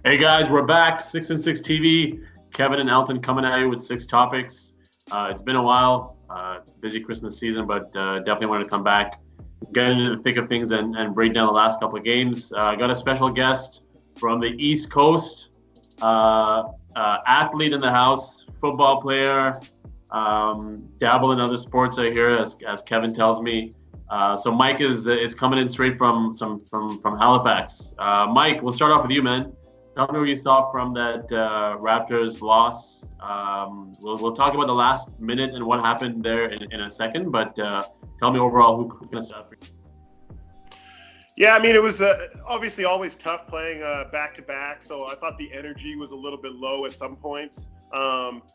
Hey guys, we're back. 6 and 6 TV. Kevin and Elton coming at you with six topics. It's been a while. It's a busy Christmas season, but definitely wanted to come back, get into the thick of things, and break down the last couple of games. I got a special guest from the East Coast, athlete in the house, football player, dabble in other sports. I hear, as Kevin tells me. So Mike is coming in straight from Halifax. Mike, we'll start off with you, man. Tell me what you saw from that Raptors loss. We'll talk about the last minute and what happened there in a second, but tell me overall who's going to start for you. Yeah, I mean, it was obviously always tough playing back-to-back, so I thought the energy was a little bit low at some points.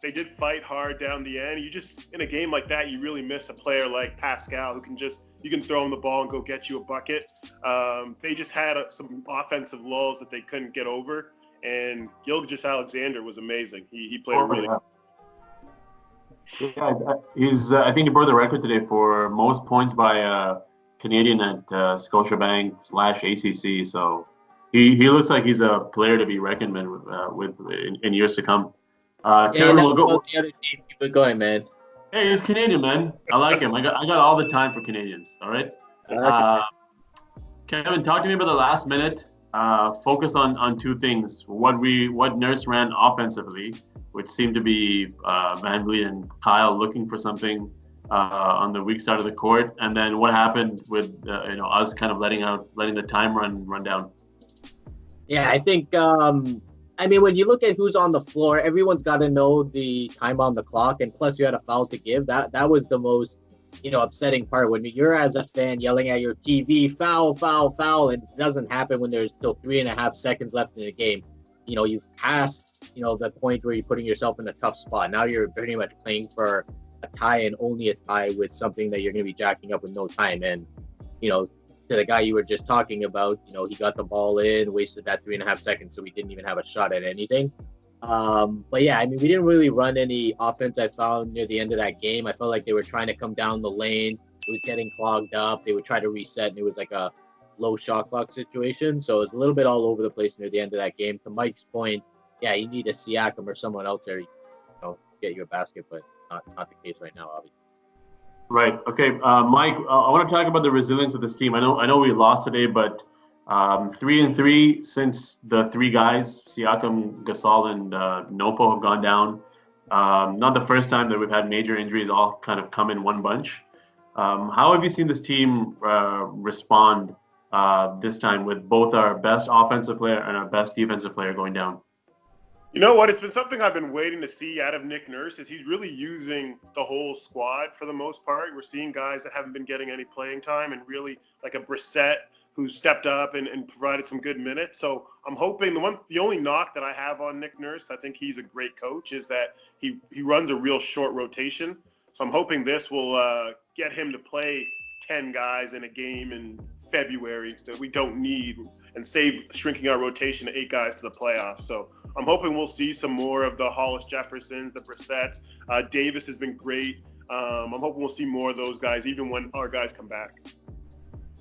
They did fight hard down the end. You just, in a game like that, you really miss a player like Pascal who you can throw him the ball and go get you a bucket. They just had some offensive lulls that they couldn't get over, and Gilgeous-Alexander was amazing. He played really well. Yeah, I think he broke the record today for most points by Canadian at Scotiabank/ACC. So he looks like he's a player to be reckoned with in years to come. Kevin, we'll go. The other team, keep it going, man. Hey, he's Canadian, man. I like him. I got all the time for Canadians. All right. Kevin, talk to me about the last minute. Focus on two things. What Nurse ran offensively, which seemed to be VanVleet and Kyle looking for something on the weak side of the court, and then what happened with us kind of letting the time run down. Yeah, I think. I mean, when you look at who's on the floor, everyone's got to know the time on the clock, and plus you had a foul to give. That was the most, upsetting part when you're as a fan yelling at your TV, foul, foul, foul, and it doesn't happen when there's still 3.5 seconds left in the game. You've passed, the point where you're putting yourself in a tough spot. Now you're pretty much playing for a tie and only a tie with something that you're going to be jacking up with no time. And, to the guy you were just talking about, he got the ball in, wasted that 3.5 seconds, so we didn't even have a shot at anything. But yeah, I mean, we didn't really run any offense. I found near the end of that game, I felt like they were trying to come down the lane. It was getting clogged up. They would try to reset, and it was like a low shot clock situation. So it's a little bit all over the place near the end of that game. To Mike's point, yeah, you need a Siakam or someone else there, get you a basket, but not the case right now, obviously. Right. Okay, Mike. I want to talk about the resilience of this team. I know we lost today, but 3-3 since the three guys, Siakam, Gasol, and Nopo, have gone down. Not the first time that we've had major injuries all kind of come in one bunch. How have you seen this team respond this time with both our best offensive player and our best defensive player going down? You know what? It's been something I've been waiting to see out of Nick Nurse. Is he's really using the whole squad for the most part. We're seeing guys that haven't been getting any playing time, and really like a Brissett who stepped up and provided some good minutes. So I'm hoping the only knock that I have on Nick Nurse, I think he's a great coach, is that he runs a real short rotation. So I'm hoping this will get him to play 10 guys in a game in February that we don't need, and save shrinking our rotation to 8 guys to the playoffs. So I'm hoping we'll see some more of the Hollis Jeffersons, the Brissetts. Davis has been great. I'm hoping we'll see more of those guys, even when our guys come back.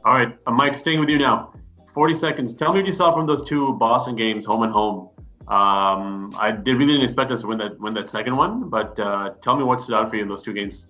All right, Mike, staying with you now. 40 seconds. Tell me what you saw from those two Boston games, home and home. I really didn't expect us to win that second one, but tell me what stood out for you in those two games.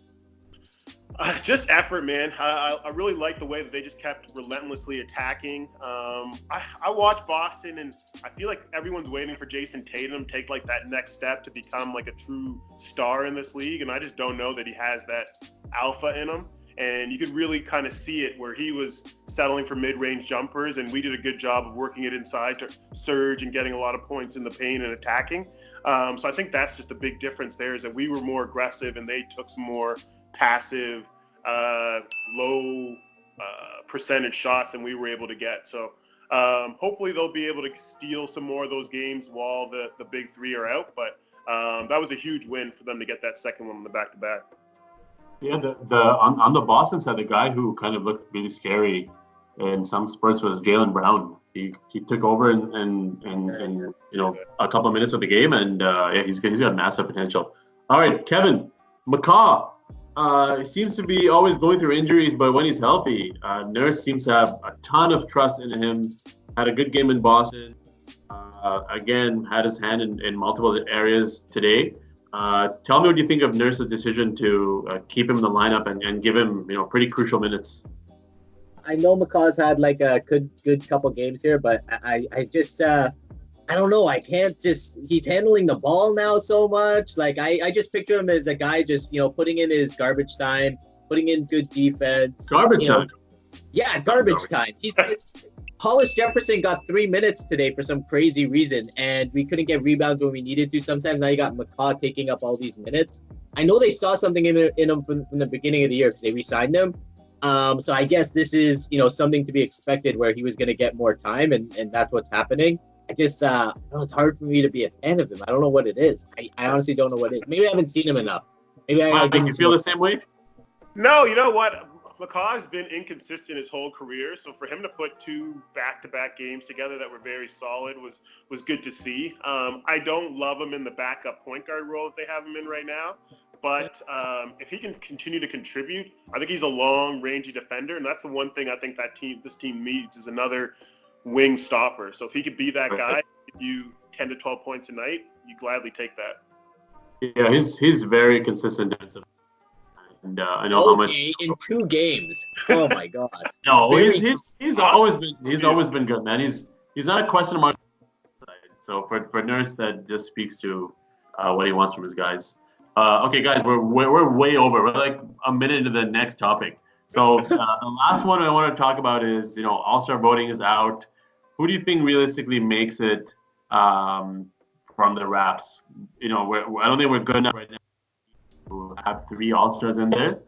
Just effort, man. I really like the way that they just kept relentlessly attacking. I watch Boston, and I feel like everyone's waiting for Jason Tatum to take like that next step to become like a true star in this league, and I just don't know that he has that alpha in him. And you could really kind of see it where he was settling for mid-range jumpers, and we did a good job of working it inside to surge and getting a lot of points in the paint and attacking. So I think that's just a big difference there, is that we were more aggressive and they took some more passive, low percentage shots than we were able to get. So hopefully they'll be able to steal some more of those games while the big three are out. But that was a huge win for them to get that second one on the back-to-back. Yeah, on the Boston side, the guy who kind of looked really scary in some spurts was Jaylen Brown. He took over in a couple of minutes of the game, and he's got massive potential. All right, Kevin McCaw. He seems to be always going through injuries, but when he's healthy, Nurse seems to have a ton of trust in him. Had a good game in Boston. again had his hand in multiple areas today. Tell me what you think of Nurse's decision to keep him in the lineup and give him, pretty crucial minutes. I know McCaw's had like a good couple games here, but I just I don't know. I can't just. He's handling the ball now so much. Like I just picture him as a guy just putting in his garbage time, putting in good defense. Garbage time. Yeah, garbage time. Hollis Jefferson got 3 minutes today for some crazy reason, and we couldn't get rebounds when we needed to. Sometimes now you got McCaw taking up all these minutes. I know they saw something in him from the beginning of the year because they re-signed him. So I guess this is something to be expected where he was going to get more time, and that's what's happening. I just it's hard for me to be a fan of him. I don't know what it is. I honestly don't know what it is. Maybe I haven't seen him enough. Maybe I Mike, you feel the same way? No, you know what? McCaw's been inconsistent his whole career, so for him to put 2 back-to-back games together that were very solid was good to see. I don't love him in the backup point guard role that they have him in right now, but if he can continue to contribute, I think he's a long-rangey defender, and that's the one thing I think this team needs is another wing stopper. So if he could be that guy, give you 10 to 12 points a night, you gladly take that. Yeah, he's very consistent defensive. And I know how much in 2 games. Oh my god. No, he's always been good, man. He's not a question mark. So for Nurse, that just speaks to what he wants from his guys. Okay, guys, we're way over. We're like a minute into the next topic. So the last one I want to talk about is All-Star voting is out. Who do you think realistically makes it from the Raps? I don't think we're good enough right now to have 3 All-Stars in there.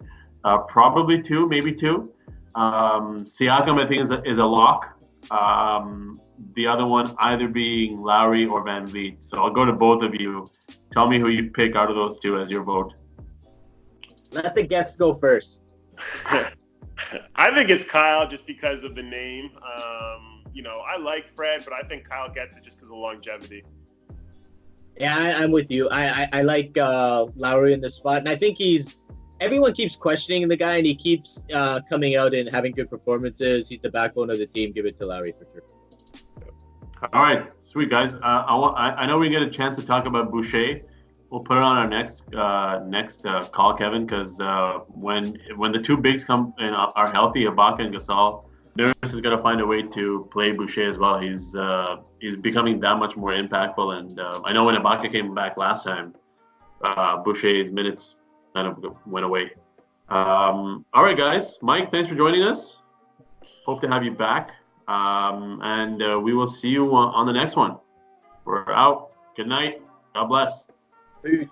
Probably 2, maybe 2. Siakam, I think, is a lock. The other one either being Lowry or Van Vliet. So I'll go to both of you. Tell me who you pick out of those 2 as your vote. Let the guests go first. I think it's Kyle just because of the name. I like Fred, but I think Kyle gets it just because of longevity. Yeah, I'm with you. I like Lowry in the spot, and I think everyone keeps questioning the guy, and he keeps coming out and having good performances. He's the backbone of the team. Give it to Lowry for sure. All right, sweet guys. I know we get a chance to talk about Boucher. We'll put it on our next call, Kevin, because when the 2 bigs are healthy, Ibaka and Gasol, Nurse is going to find a way to play Boucher as well. He's becoming that much more impactful, and I know when Ibaka came back last time, Boucher's minutes kind of went away. All right, guys. Mike, thanks for joining us. Hope to have you back, and we will see you on the next one. We're out. Good night. God bless. Peace.